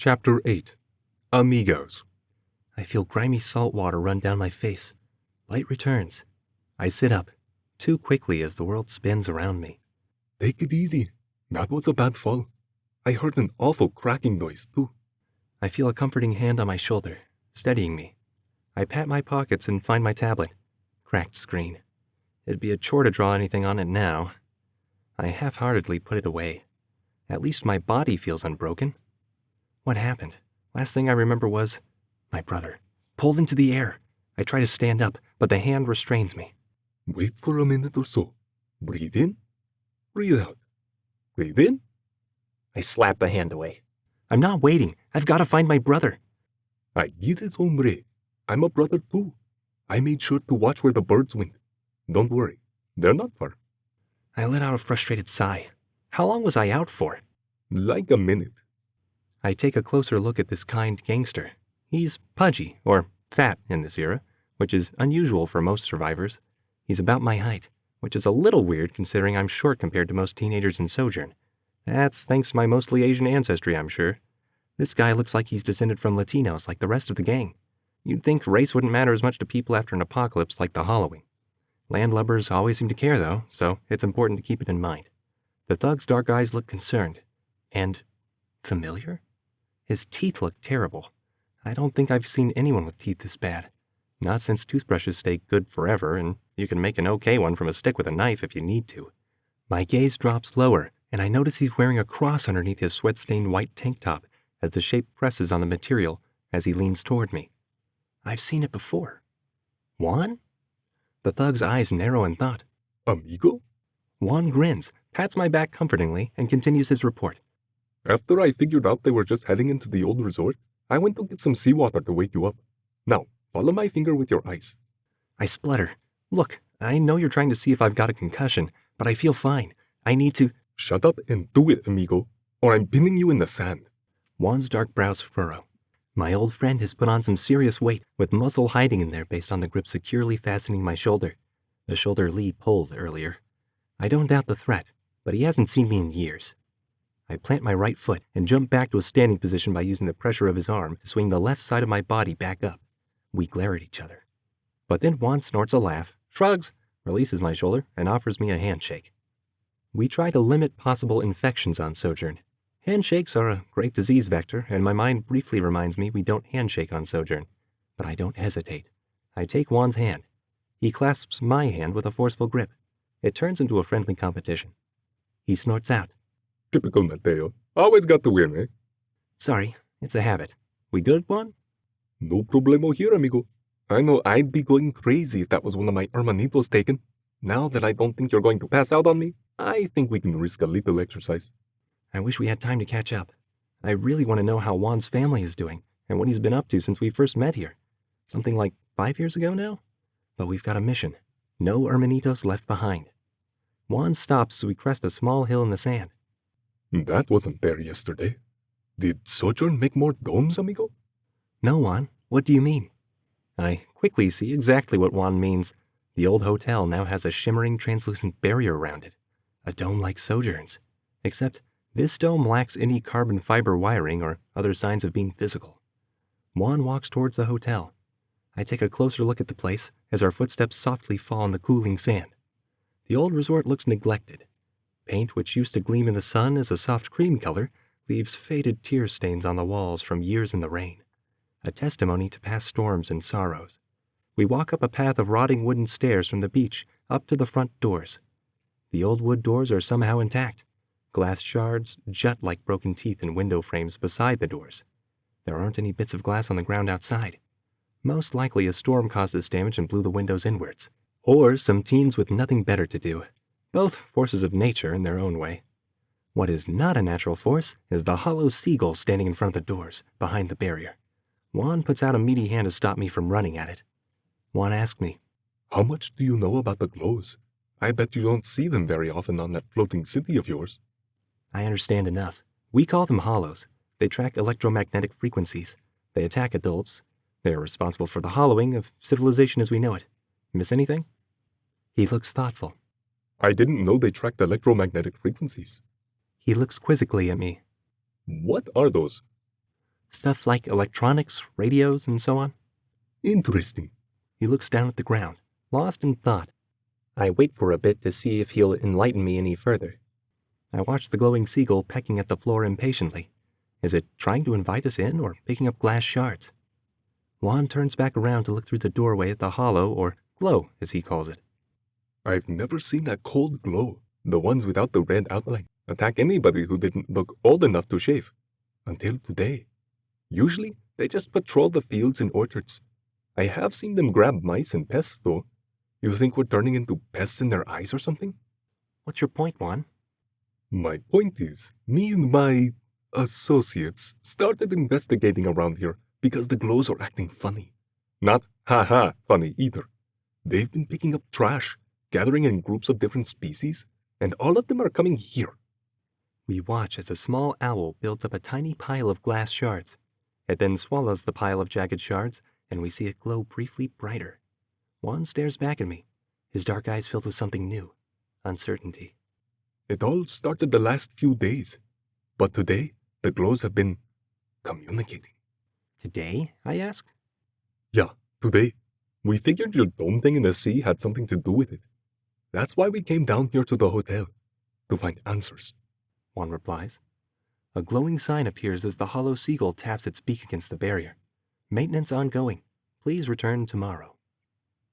Chapter 8 Amigos. I feel grimy salt water run down my face. Light returns. I sit up, too quickly as the world spins around me. Take it easy. That was a bad fall. I heard an awful cracking noise, too. I feel a comforting hand on my shoulder, steadying me. I pat my pockets and find my tablet. Cracked screen. It'd be a chore to draw anything on it now. I half-heartedly put it away. At least my body feels unbroken. What happened? Last thing I remember was my brother, pulled into the air. I try to stand up, but the hand restrains me. Wait for a minute or so. Breathe in. Breathe out. Breathe in. I slap the hand away. I'm not waiting. I've got to find my brother. I get it, hombre. I'm a brother too. I made sure to watch where the birds went. Don't worry. They're not far. I let out a frustrated sigh. How long was I out for? Like a minute. I take a closer look at this kind gangster. He's pudgy, or fat in this era, which is unusual for most survivors. He's about my height, which is a little weird considering I'm short compared to most teenagers in Sojourn. That's thanks to my mostly Asian ancestry, I'm sure. This guy looks like he's descended from Latinos like the rest of the gang. You'd think race wouldn't matter as much to people after an apocalypse like the Halloween. Landlubbers always seem to care, though, so it's important to keep it in mind. The thug's dark eyes look concerned. And familiar? His teeth look terrible. I don't think I've seen anyone with teeth this bad. Not since toothbrushes stay good forever, and you can make an okay one from a stick with a knife if you need to. My gaze drops lower, and I notice he's wearing a cross underneath his sweat-stained white tank top as the shape presses on the material as he leans toward me. I've seen it before. Juan? The thug's eyes narrow in thought. Amigo? Juan grins, pats my back comfortingly, and continues his report. After I figured out they were just heading into the old resort, I went to get some seawater to wake you up. Now, follow my finger with your eyes. I splutter. Look, I know you're trying to see if I've got a concussion, but I feel fine. I need to... Shut up and do it, amigo, or I'm pinning you in the sand. Juan's dark brows furrow. My old friend has put on some serious weight, with muscle hiding in there based on the grip securely fastening my shoulder. The shoulder Lee pulled earlier. I don't doubt the threat, but he hasn't seen me in years. I plant my right foot and jump back to a standing position by using the pressure of his arm to swing the left side of my body back up. We glare at each other. But then Juan snorts a laugh, shrugs, releases my shoulder, and offers me a handshake. We try to limit possible infections on Sojourn. Handshakes are a great disease vector, and my mind briefly reminds me we don't handshake on Sojourn. But I don't hesitate. I take Juan's hand. He clasps my hand with a forceful grip. It turns into a friendly competition. He snorts out. Typical Mateo. Always got to win, eh? Sorry, it's a habit. We good, Juan? No problemo here, amigo. I know I'd be going crazy if that was one of my hermanitos taken. Now that I don't think you're going to pass out on me, I think we can risk a little exercise. I wish we had time to catch up. I really want to know how Juan's family is doing and what he's been up to since we first met here. Something like 5 years ago now? But we've got a mission. No hermanitos left behind. Juan stops as we crest a small hill in the sand. That wasn't there yesterday. Did Sojourn make more domes, amigo? No, Juan. What do you mean? I quickly see exactly what Juan means. The old hotel now has a shimmering, translucent barrier around it. A dome like Sojourn's. Except this dome lacks any carbon fiber wiring or other signs of being physical. Juan walks towards the hotel. I take a closer look at the place as our footsteps softly fall on the cooling sand. The old resort looks neglected. Paint, which used to gleam in the sun as a soft cream color, leaves faded tear stains on the walls from years in the rain, a testimony to past storms and sorrows. We walk up a path of rotting wooden stairs from the beach up to the front doors. The old wood doors are somehow intact. Glass shards jut like broken teeth in window frames beside the doors. There aren't any bits of glass on the ground outside. Most likely a storm caused this damage and blew the windows inwards. Or some teens with nothing better to do. Both forces of nature in their own way. What is not a natural force is the hollow seagull standing in front of the doors, behind the barrier. Juan puts out a meaty hand to stop me from running at it. Juan asks me, How much do you know about the glows? I bet you don't see them very often on that floating city of yours. I understand enough. We call them Holos. They track electromagnetic frequencies. They attack adults. They are responsible for the hollowing of civilization as we know it. Miss anything? He looks thoughtful. I didn't know they tracked electromagnetic frequencies. He looks quizzically at me. What are those? Stuff like electronics, radios, and so on. Interesting. He looks down at the ground, lost in thought. I wait for a bit to see if he'll enlighten me any further. I watch the glowing seagull pecking at the floor impatiently. Is it trying to invite us in or picking up glass shards? Juan turns back around to look through the doorway at the holo, or glow, as he calls it. I've never seen that cold glow, the ones without the red outline, attack anybody who didn't look old enough to shave. Until today. Usually, they just patrol the fields and orchards. I have seen them grab mice and pests, though. You think we're turning into pests in their eyes or something? What's your point, Juan? My point is, me and my associates started investigating around here because the glows are acting funny. Not ha-ha funny either. They've been picking up trash, gathering in groups of different species, and all of them are coming here. We watch as a small owl builds up a tiny pile of glass shards. It then swallows the pile of jagged shards, and we see it glow briefly brighter. Juan stares back at me, his dark eyes filled with something new, uncertainty. It all started the last few days, but today the glows have been communicating. Today, I ask? Yeah, today. We figured your dome thing in the sea had something to do with it. That's why we came down here to the hotel, to find answers. Juan replies. A glowing sign appears as the hollow seagull taps its beak against the barrier. Maintenance ongoing. Please return tomorrow.